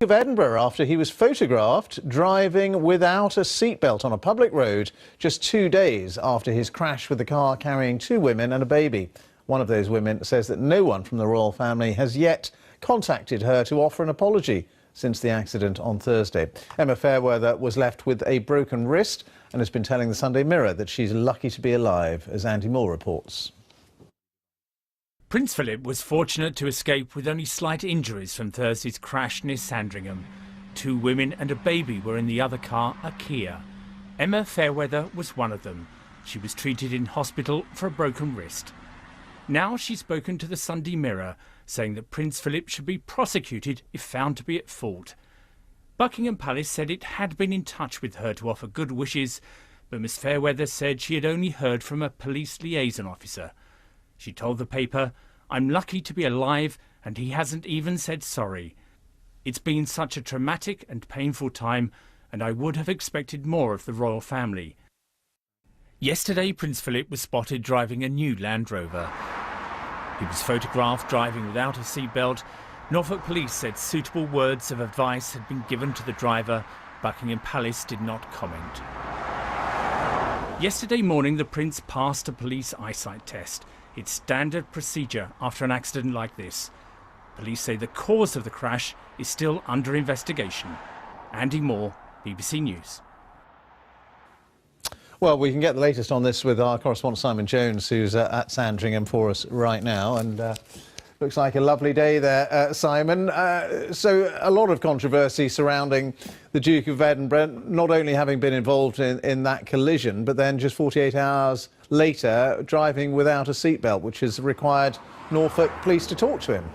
of Edinburgh after he was photographed driving without a seatbelt on a public road just 2 days after his crash with the car carrying 2 women and a baby. One of those women says that no one from the royal family has yet contacted her to offer an apology since the accident on Thursday. Emma Fairweather was left with a broken wrist and has been telling the Sunday Mirror that she's lucky to be alive, as Andy Moore reports. Prince Philip was fortunate to escape with only slight injuries from Thursday's crash near Sandringham. 2 women and a baby were in the other car, a Kia. Emma Fairweather was one of them. She was treated in hospital for a broken wrist. Now she's spoken to the Sunday Mirror, saying that Prince Philip should be prosecuted if found to be at fault. Buckingham Palace said it had been in touch with her to offer good wishes, but Miss Fairweather said she had only heard from a police liaison officer. She told the paper, "I'm lucky to be alive and he hasn't even said sorry. It's been such a traumatic and painful time and I would have expected more of the royal family." Yesterday, Prince Philip was spotted driving a new Land Rover. He was photographed driving without a seatbelt. Norfolk police said suitable words of advice had been given to the driver. Buckingham Palace did not comment. Yesterday morning, the Prince passed a police eyesight test. It's standard procedure after an accident like this. Police say the cause of the crash is still under investigation. Andy Moore, BBC News. Well, we can get the latest on this with our correspondent Simon Jones, who's at Sandringham for us right now. And looks like a lovely day there, Simon. So a lot of controversy surrounding the Duke of Edinburgh, not only having been involved in that collision, but then just 48 hours later driving without a seatbelt, which has required Norfolk police to talk to him.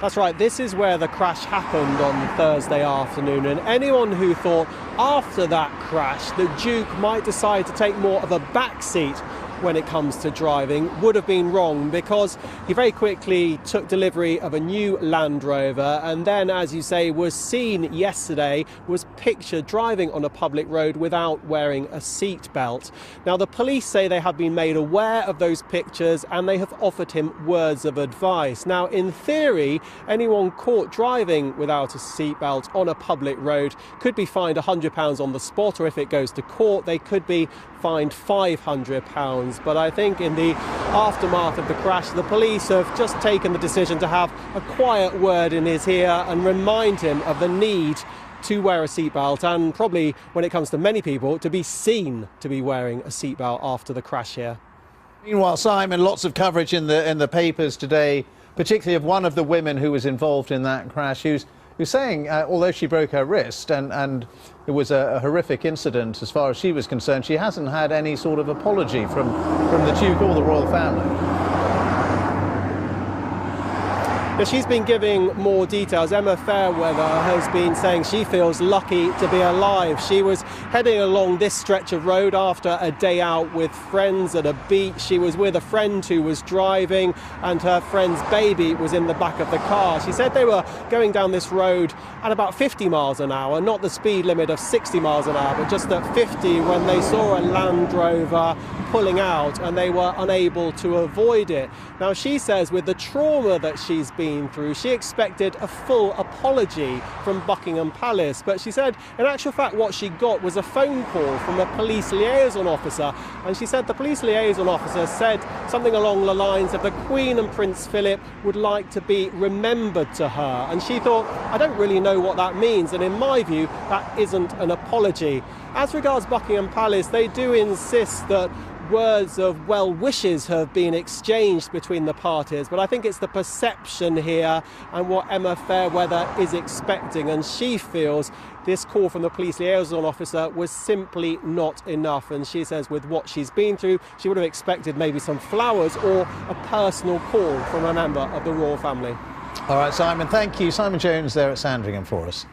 That's right, this is where the crash happened on Thursday afternoon, and anyone who thought after that crash the Duke might decide to take more of a back seat when it comes to driving would have been wrong, because he very quickly took delivery of a new Land Rover and then, as you say, was seen yesterday, was pictured driving on a public road without wearing a seat belt. Now, the police say they have been made aware of those pictures and they have offered him words of advice. Now, in theory, anyone caught driving without a seat belt on a public road could be fined £100 on the spot, or if it goes to court, they could be fined £500. But I think in the aftermath of the crash, the police have just taken the decision to have a quiet word in his ear and remind him of the need to wear a seatbelt, and probably, when it comes to many people, to be seen to be wearing a seatbelt after the crash here. Meanwhile, Simon, lots of coverage in the papers today, particularly of one of the women who was involved in that crash, who's saying, although she broke her wrist and it was a horrific incident as far as she was concerned, she hasn't had any sort of apology from the Duke or the royal family. Now, she's been giving more details. Emma Fairweather has been saying she feels lucky to be alive. She was heading along this stretch of road after a day out with friends at a beach. She was with a friend who was driving and her friend's baby was in the back of the car. She said they were going down this road at about 50 miles an hour, not the speed limit of 60 miles an hour, but just at 50, when they saw a Land Rover pulling out and they were unable to avoid it. Now, she says with the trauma that she's been through, she expected a full apology from Buckingham Palace, but she said in actual fact what she got was a phone call from a police liaison officer, and she said the police liaison officer said something along the lines of the Queen and Prince Philip would like to be remembered to her, and she thought, I don't really know what that means, and in my view that isn't an apology. As regards Buckingham Palace, they do insist that words of well wishes have been exchanged between the parties, but I think it's the perception here and what Emma Fairweather is expecting, and she feels this call from the police liaison officer was simply not enough, and she says with what she's been through she would have expected maybe some flowers or a personal call from a member of the royal family. All right, Simon, thank you. Simon Jones there at Sandringham for us.